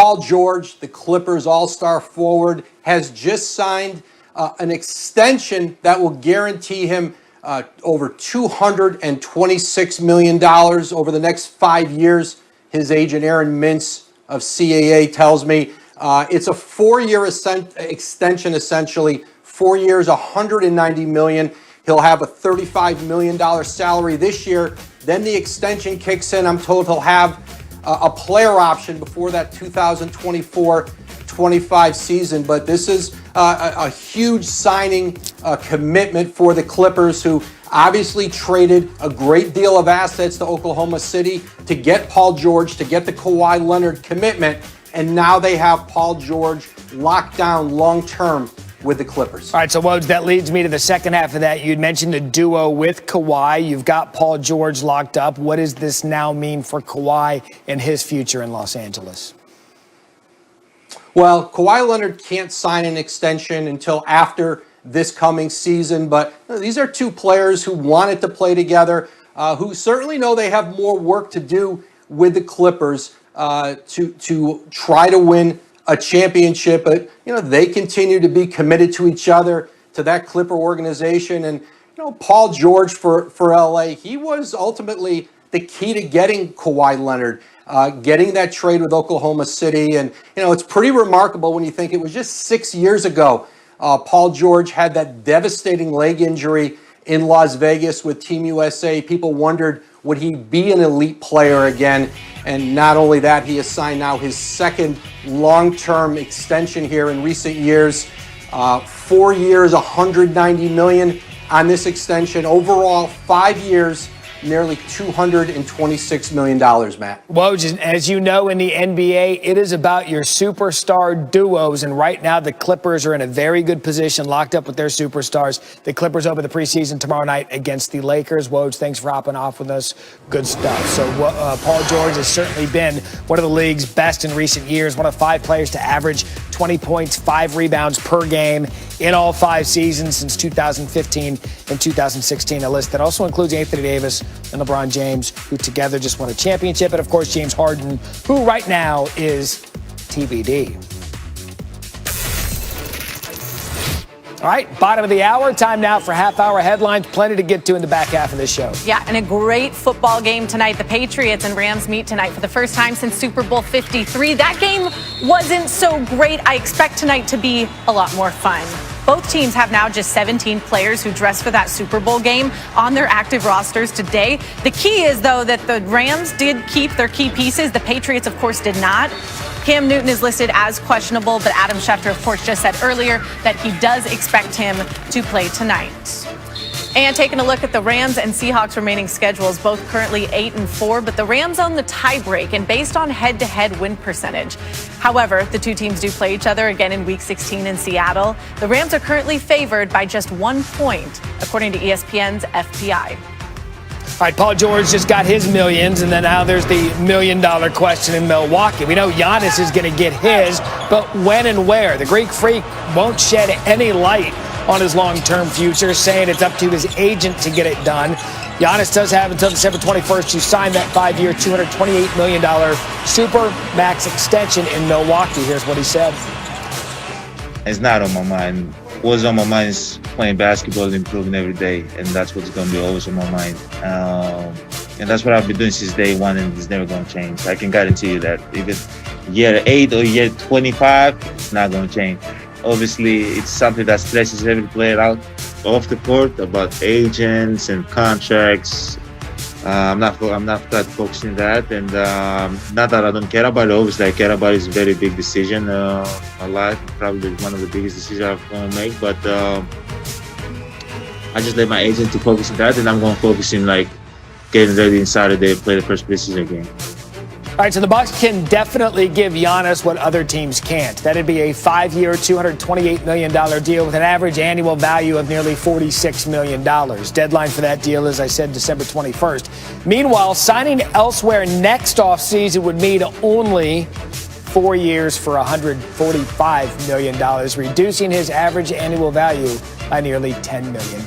Paul George, the Clippers all-star forward, has just signed an extension that will guarantee him over $226 million over the next 5 years. His agent, Aaron Mintz of CAA, tells me it's a 4-year extension, essentially. 4 years, $190 million. He'll have a $35 million salary this year. Then the extension kicks in. I'm told he'll have a player option before that 2024-25 season. But this is a huge signing commitment for the Clippers, who obviously traded a great deal of assets to Oklahoma City to get Paul George, to get the Kawhi Leonard commitment. And now they have Paul George locked down long-term with the Clippers. All right, so Woj, that leads me to the second half of that. You'd mentioned a duo with Kawhi. You've got Paul George locked up. What does this now mean for Kawhi and his future in Los Angeles? Well, Kawhi Leonard can't sign an extension until after this coming season, but these are two players who wanted to play together, who certainly know they have more work to do with the Clippers to try to win a championship. But they continue to be committed to each other, to that Clipper organization. And Paul George for LA, he was ultimately the key to getting Kawhi Leonard, getting that trade with Oklahoma City. And it's pretty remarkable when you think it was just 6 years ago Paul George had that devastating leg injury in Las Vegas with Team USA. People wondered, would he be an elite player again? And not only that, he has signed now his second long-term extension here in recent years. 4 years, $190 million on this extension. Overall, 5 years, nearly $226 million, Matt. Woj, as you know, in the NBA, it is about your superstar duos. And right now, the Clippers are in a very good position, locked up with their superstars. The Clippers open the preseason tomorrow night against the Lakers. Woj, thanks for hopping off with us. Good stuff. So Paul George has certainly been one of the league's best in recent years, one of 5 players to average 20 points, 5 rebounds per game in all 5 seasons since 2015 and 2016, a list that also includes Anthony Davis and LeBron James, who together just won a championship, and of course James Harden, who right now is TBD. All right, bottom of the hour. Time now for half-hour headlines. Plenty to get to in the back half of this show. Yeah, and a great football game tonight. The Patriots and Rams meet tonight for the first time since Super Bowl 53. That game wasn't so great. I expect tonight to be a lot more fun. Both teams have now just 17 players who dressed for that Super Bowl game on their active rosters today. The key is, though, that the Rams did keep their key pieces. The Patriots, of course, did not. Cam Newton is listed as questionable, but Adam Schefter, of course, just said earlier that he does expect him to play tonight. And taking a look at the Rams and Seahawks remaining schedules, both currently 8-4, but the Rams own the tiebreak and based on head-to-head win percentage. However, the two teams do play each other again in Week 16 in Seattle. The Rams are currently favored by just 1 point, according to ESPN's FPI. All right, Paul George just got his millions, and then now there's the $1 million question in Milwaukee. We know Giannis is going to get his, but when and where? The Greek Freak won't shed any light on his long-term future, saying it's up to his agent to get it done. Giannis does have until December 21st to sign that 5-year, $228 million super max extension in Milwaukee. Here's what he said. It's not on my mind. What's on my mind is playing basketball and improving every day, and that's what's going to be always on my mind. And that's what I've been doing since day one, and it's never going to change. I can guarantee you that. If it's year 8 or year 25, it's not going to change. Obviously, it's something that stresses every player out off the court about agents and contracts. I'm not that focused on that, and not that I don't care about it. Obviously, I care about it. It's a very big decision. My life, probably one of the biggest decisions I'm going to make. But I just let my agent to focus on that, and I'm going to focus on getting ready on Saturday to play the first preseason game. All right, so the Bucks can definitely give Giannis what other teams can't. That'd be a 5-year, $228 million deal with an average annual value of nearly $46 million. Deadline for that deal, as I said, December 21st. Meanwhile, signing elsewhere next offseason would mean only 4 years for $145 million, reducing his average annual value by nearly $10 million.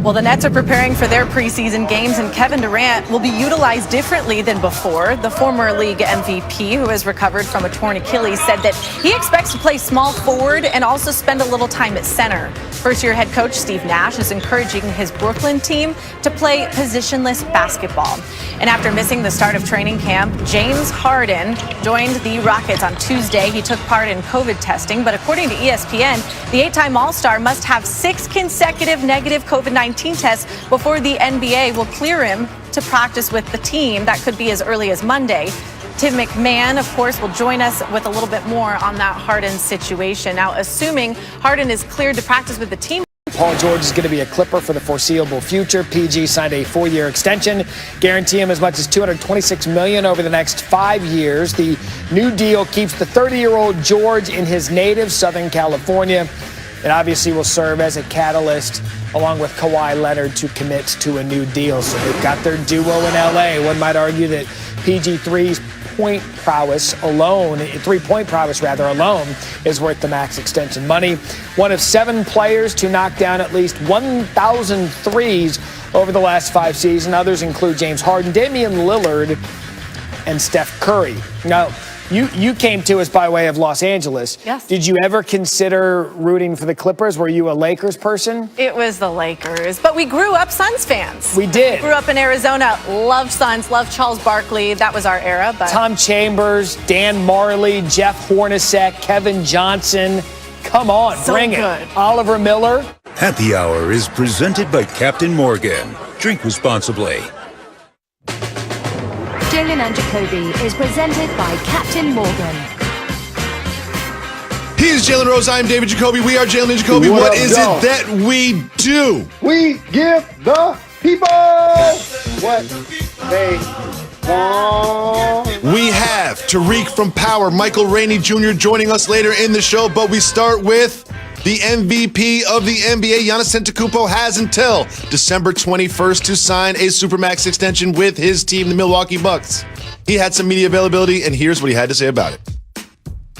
Well, the Nets are preparing for their preseason games, and Kevin Durant will be utilized differently than before. The former league MVP, who has recovered from a torn Achilles, said that he expects to play small forward and also spend a little time at center. First-year head coach Steve Nash is encouraging his Brooklyn team to play positionless basketball. And after missing the start of training camp, James Harden joined the Rockets on Tuesday. He took part in COVID testing, but according to ESPN, the 8-time All-Star must have 6 consecutive negative COVID-19 tests before the NBA will clear him to practice with the team. That could be as early as Monday. Tim McMahon, of course, will join us with a little bit more on that Harden situation. Now, assuming Harden is cleared to practice with the team, Paul George is going to be a Clipper for the foreseeable future. PG signed a 4-year extension, guarantee him as much as $226 million over the next 5 years. The new deal keeps the 30-year-old George in his native Southern California. It obviously will serve as a catalyst, along with Kawhi Leonard, to commit to a new deal. So they've got their duo in L.A. One might argue that PG3's three-point prowess alone is worth the max extension money. One of 7 players to knock down at least 1,000 threes over the last 5 seasons. Others include James Harden, Damian Lillard, and Steph Curry. Now, you came to us by way of Los Angeles. Yes. Did you ever consider rooting for the Clippers? Were you a Lakers person? it was the Lakers. But we grew up Suns fans. We did. Grew up in Arizona, loved Suns, loved Charles Barkley. That was our era. But Tom Chambers, Dan Marley, Jeff Hornacek, Kevin Johnson. Come on, So bring good. it. Oliver Miller. Happy Hour is presented by Captain Morgan. Drink responsibly. Jalen and Jacoby is presented by Captain Morgan. He is Jalen Rose. I am David Jacoby. We are Jalen and Jacoby. What is it that we do? We give the people what they want. We have Tariq from Power, Michael Rainey Jr. joining us later in the show, but we start with the MVP of the NBA. Giannis Antetokounmpo has until December 21st to sign a Supermax extension with his team, the Milwaukee Bucks. He had some media availability, and here's what he had to say about it.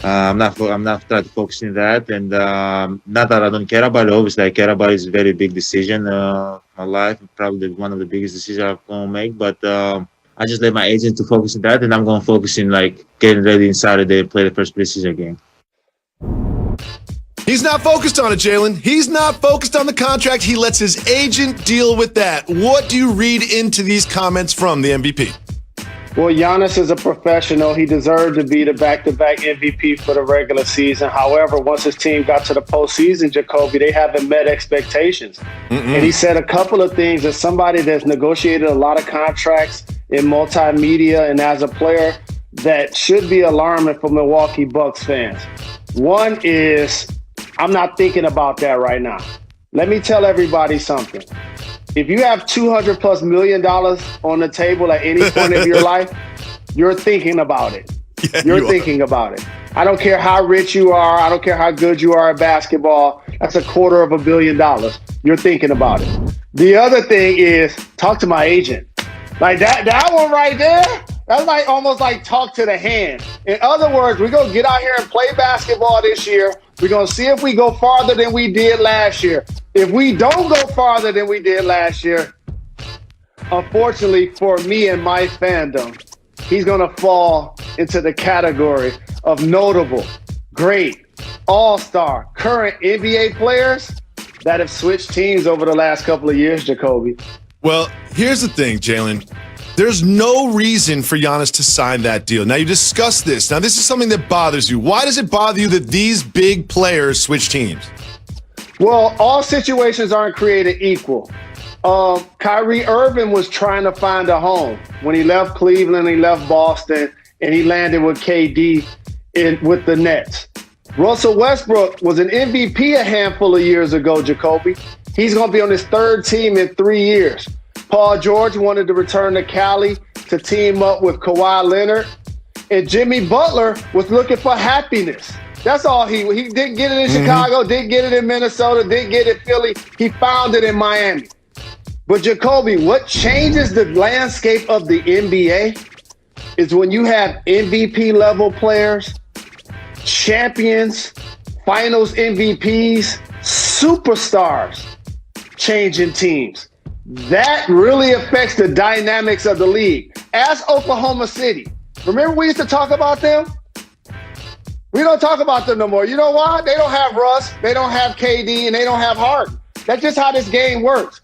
I'm not trying to focus on that, and not that I don't care about it. Obviously, I care about it. It's a very big decision. My life, probably one of the biggest decisions I'm going to make. But I just let my agent to focus on that, and I'm going to focus in getting ready on Saturday to play the first preseason game. He's not focused on it, Jalen. He's not focused on the contract. He lets his agent deal with that. What do you read into these comments from the MVP? Well, Giannis is a professional. He deserved to be the back-to-back MVP for the regular season. However, once his team got to the postseason, Jacoby, they haven't met expectations. And he said a couple of things as somebody that's negotiated a lot of contracts in multimedia and as a player that should be alarming for Milwaukee Bucks fans. One is, I'm not thinking about that right now. Let me tell everybody something. If you have $200+ million on the table at any point of your life, you're thinking about it. Yeah, You're thinking about it. I don't care how rich you are. I don't care how good you are at basketball. That's $250 million. You're thinking about it. The other thing is talk to my agent. Like that one right there, that's like almost like talk to the hand. In other words, we're going to get out here and play basketball this year. We're going to see if we go farther than we did last year. If we don't go farther than we did last year, unfortunately for me and my fandom, he's going to fall into the category of notable, great, all-star, current NBA players that have switched teams over the last couple of years, Jacoby. Well, here's the thing, Jalen. There's no reason for Giannis to sign that deal. Now, you discussed this. Now, this is something that bothers you. Why does it bother you that these big players switch teams? Well, all situations aren't created equal. Kyrie Irving was trying to find a home. When he left Cleveland, he left Boston, and he landed with KD with the Nets. Russell Westbrook was an MVP a handful of years ago, Jacoby. He's going to be on his 3rd team in 3 years. Paul George wanted to return to Cali to team up with Kawhi Leonard. And Jimmy Butler was looking for happiness. That's all he didn't get it in Chicago, didn't get it in Minnesota, didn't get it in Philly. He found it in Miami. But Jacoby, what changes the landscape of the NBA is when you have MVP level players, champions, finals MVPs, superstars changing teams. That really affects the dynamics of the league. Ask Oklahoma City. Remember we used to talk about them? We don't talk about them no more. You know why? They don't have Russ, they don't have KD, and they don't have Harden. That's just how this game works.